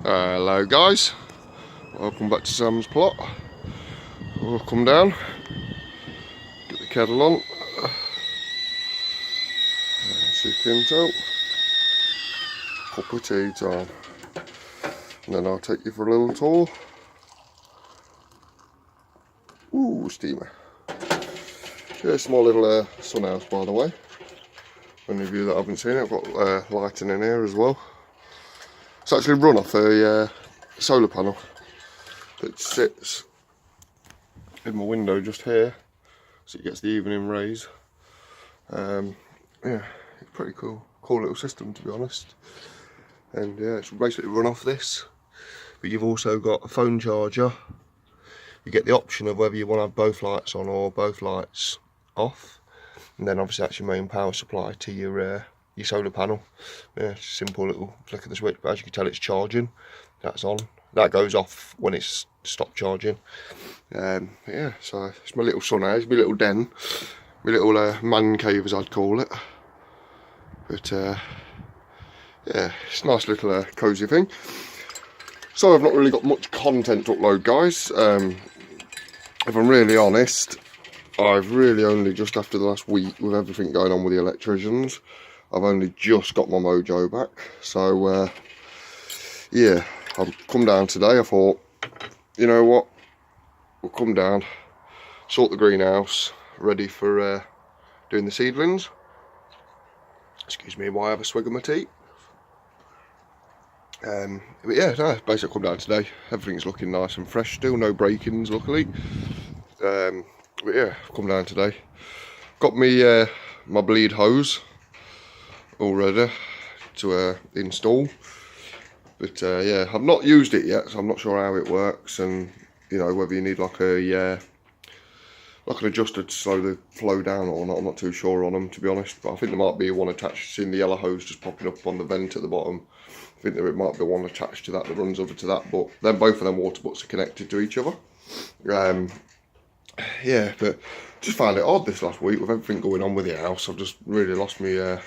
Hello guys, welcome back to Sam's plot. We'll come down, get the kettle on, as you can tell, cup of tea time, and then I'll take you for a little tour. Ooh, steamer. Yeah, small little sun house by the way. Any of you that haven't seen it, I've got lighting in here as well. It's actually run off a solar panel that sits in my window just here, so it gets the evening rays. Yeah, it's pretty cool little system to be honest. And yeah, it's basically run off this, but you've also got a phone charger. You get the option of whether you want to have both lights on or both lights off, and then obviously that's your main power supply to your solar panel. Yeah, simple little flick of the switch, but as you can tell it's charging. That's on. That goes off when it's stopped charging. Yeah, so it's my little sun house, my little den, my little man cave as I'd call it. But yeah, it's a nice little cosy thing. So I've not really got much content to upload, guys. If I'm really honest, I've really only just after the last week with everything going on with the electricians, I've only just got my mojo back. So yeah, I've come down today. I thought, you know what, we'll come down, sort the greenhouse, ready for doing the seedlings. Excuse me while I have a swig of my tea. But yeah, no, basically come down today. Everything's looking nice and fresh still, no break-ins luckily. But yeah, come down today. Got me my bleed hose all ready to install. But yeah, I've not used it yet, so I'm not sure how it works, and you know whether you need like a like an adjuster to slow the flow down or not. I'm not too sure on them to be honest, but I think there might be one attached. Seeing the yellow hose just popping up on the vent at the bottom, I think there might be one attached to that that runs over to that, but then both of them water butts are connected to each other. Yeah, but just found it odd this last week with everything going on with the house. I've just really lost my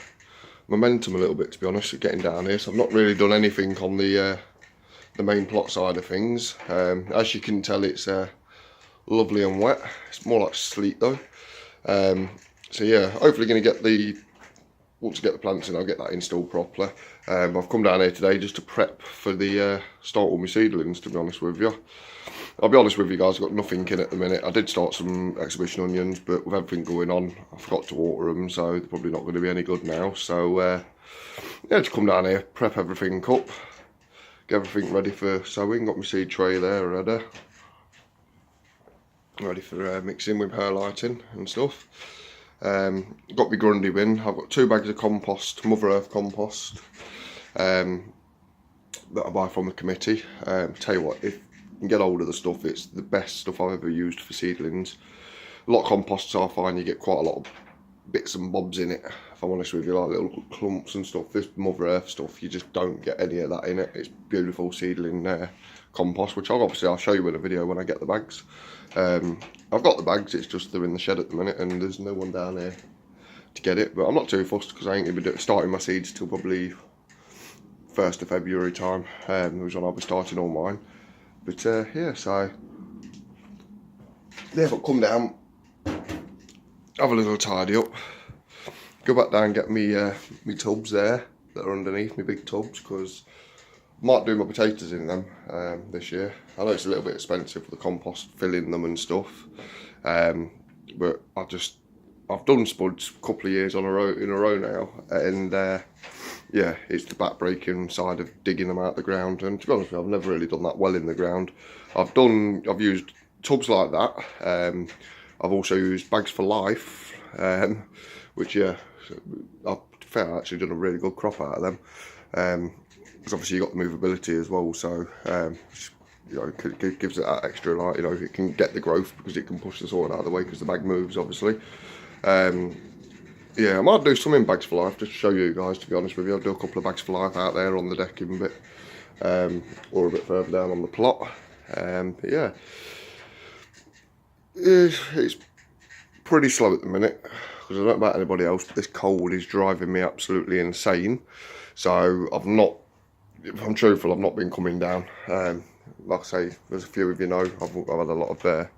momentum a little bit to be honest, getting down here. So I've not really done anything on the main plot side of things. As you can tell, it's lovely and wet. It's more like sleet though. So yeah, hopefully going to get once I get the plants in, I'll get that installed properly. I've come down here today just to prep for the start all my seedlings, to be honest with you. I'll be honest with you guys, I've got nothing in at the minute. I did start some exhibition onions, but with everything going on, I forgot to water them, so they're probably not going to be any good now. So yeah, just come down here, prep everything up, get everything ready for sowing. Got my seed tray there ready for mixing with perlighting and stuff. Got my Grundy bin. I've got 2 bags of compost, Mother Earth compost, that I buy from the committee. Tell you what, if you can get hold of the stuff, it's the best stuff I've ever used for seedlings. A lot of composts I find you get quite a lot of bits and bobs in it, if I'm honest with you, like little clumps and stuff. This Mother Earth stuff, you just don't get any of that in it. It's beautiful seedling compost, which I'll show you in a video when I get the bags. I've got the bags, it's just they're in the shed at the minute and there's no one down here to get it, but I'm not too fussed because I ain't going to be starting my seeds till probably 1st of February time, which when I'll be starting all mine. But yeah, so yeah, I'll come down, have a little tidy up, go back down and get me tubs there that are underneath, my big tubs, because I might do my potatoes in them this year. I know it's a little bit expensive for the compost, filling them and stuff, but I've done spuds a couple of years in a row now, and yeah, it's the back-breaking side of digging them out the ground. And to be honest with you, I've never really done that well in the ground. I've used tubs like that. I've also used bags for life, which yeah, I've actually done a really good crop out of them. Because obviously you got the movability as well, so you know, it gives it that extra, like, you know, it can get the growth because it can push the soil out of the way because the bag moves obviously. Yeah, I might do some in bags for life just to show you guys, to be honest with you. I'll do a couple of bags for life out there on the decking bit, or a bit further down on the plot. But yeah, it's pretty slow at the minute because I don't know about anybody else, but this cold is driving me absolutely insane. So I've not if I'm truthful, I've not been coming down. Like I say, as a few of you know, I've had a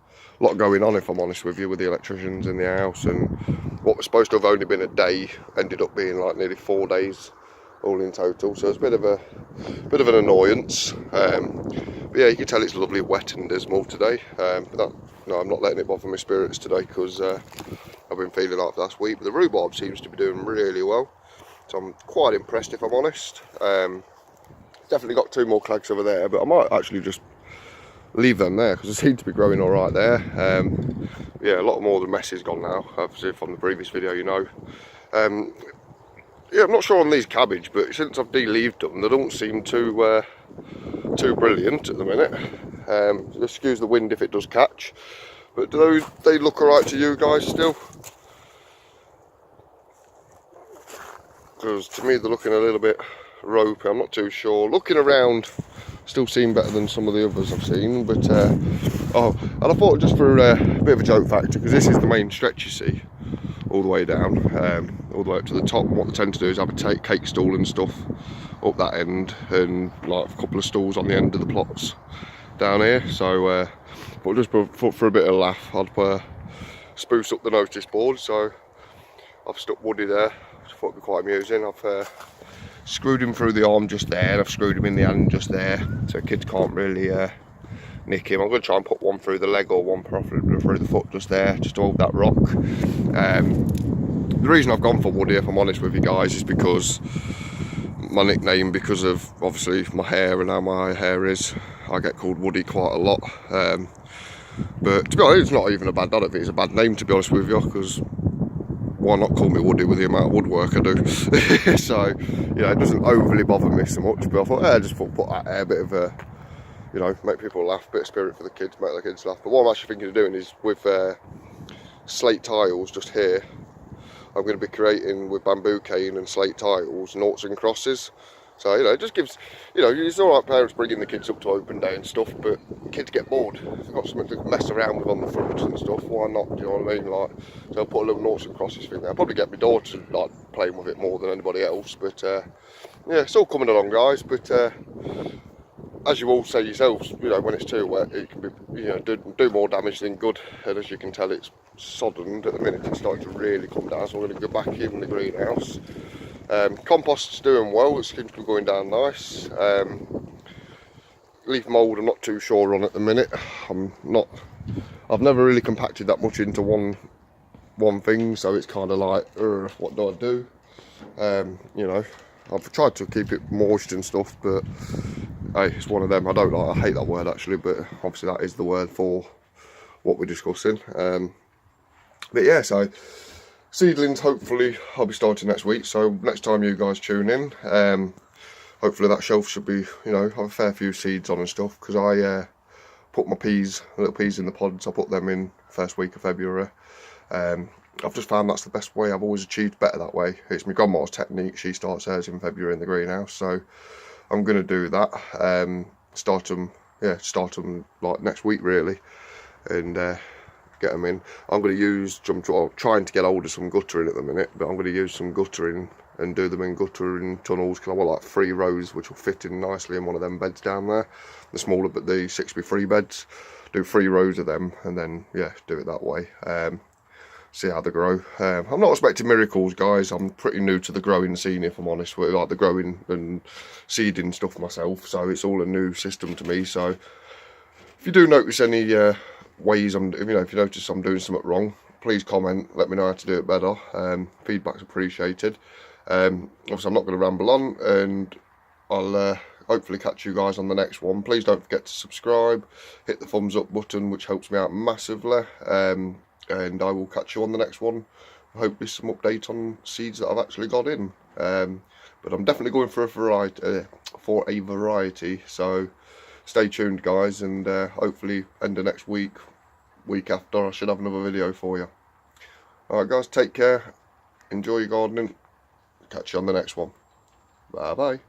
lot going on, if I'm honest with you, with the electricians in the house, and what was supposed to have only been a day ended up being like nearly 4 days all in total. So it's a bit of an annoyance. But yeah, you can tell it's lovely, wet and dismal today. But no, I'm not letting it bother my spirits today, because I've been feeling like last week. But the rhubarb seems to be doing really well, so I'm quite impressed, if I'm honest. Definitely got 2 more clags over there, but I might actually just leave them there because they seem to be growing all right there. Yeah, a lot more of the mess is gone now, obviously from the previous video, you know. Yeah, I'm not sure on these cabbage, but since I've de-leaved them, they don't seem too brilliant at the minute. Excuse the wind if it does catch, but do they look alright to you guys still? Because to me they're looking a little bit ropey, I'm not too sure. Looking around, still seem better than some of the others I've seen, but oh, and I thought, just for a bit of a joke factor, because this is the main stretch, you see, all the way down, all the way up to the top, and what they tend to do is have a cake stall and stuff up that end, and like a couple of stalls on the end of the plots down here. So but just for a bit of a laugh, I'd spruce up the notice board, so I've stuck Woody there. I thought it'd be quite amusing. I've screwed him through the arm just there, and I've screwed him in the hand just there, so kids can't really nick him. I'm going to try and put one through the leg or one through the foot just there, just to hold that rock. The reason I've gone for Woody, if I'm honest with you guys, is because my nickname, because of obviously my hair and how my hair is, I get called Woody quite a lot. But to be honest, it's not even a bad, I don't think it's a bad name, to be honest with you, because why not call me Woody with the amount of woodwork I do? So, you know, it doesn't overly bother me so much, but I thought, yeah, just put that air, bit of a, you know, make people laugh, bit of spirit for the kids, make the kids laugh. But what I'm actually thinking of doing is with slate tiles just here, I'm going to be creating with bamboo cane and slate tiles, noughts and crosses. So, you know, it just gives, you know, it's alright parents bringing the kids up to open day and stuff, but kids get bored. If they've got something to mess around with on the front and stuff, why not, do you know what I mean? Like, so I'll put a little noughts and crosses thing there. I'll probably get my daughter like playing with it more than anybody else, but yeah, it's all coming along, guys. But as you all say yourselves, you know, when it's too wet, it can be, you know, do more damage than good. And as you can tell, it's soddened at the minute. It's starting to really come down, so I'm going to go back in the greenhouse. Compost's doing well, it seems to be going down nice. Leaf mould I'm not too sure on at the minute. I've never really compacted that much into one thing, so it's kind of like, what do I do? You know, I've tried to keep it moist and stuff, but hey, it's one of them. I hate that word actually, but obviously that is the word for what we're discussing. But yeah, so seedlings, hopefully I'll be starting next week, so next time you guys tune in, hopefully that shelf should be, you know, have a fair few seeds on and stuff, because I put my little peas in the pods. I put them in first week of February. I've just found that's the best way. I've always achieved better that way. It's my grandma's technique. She starts hers in February in the greenhouse, so I'm going to do that. Start them like next week really, and get them in. I'm going to use, I'm trying to get hold of some guttering at the minute, but I'm going to use some guttering and do them in guttering tunnels, because I want like 3 rows which will fit in nicely in one of them beds down there, the smaller, but the 6x3 beds. Do 3 rows of them, and then yeah, do it that way. See how they grow. I'm not expecting miracles, guys. I'm pretty new to the growing scene, if I'm honest with you, like the growing and seeding stuff myself, so it's all a new system to me. So if you do notice any ways if you notice I'm doing something wrong, please comment, let me know how to do it better. Feedback's appreciated. Obviously I'm not going to ramble on, and I'll hopefully catch you guys on the next one. Please don't forget to subscribe, hit the thumbs up button, which helps me out massively, and I will catch you on the next one. Hopefully some update on seeds that I've actually got in, but I'm definitely going for a variety, so stay tuned, guys, and hopefully end of next week after, I should have another video for you. Alright guys, take care, enjoy your gardening, catch you on the next one. Bye bye.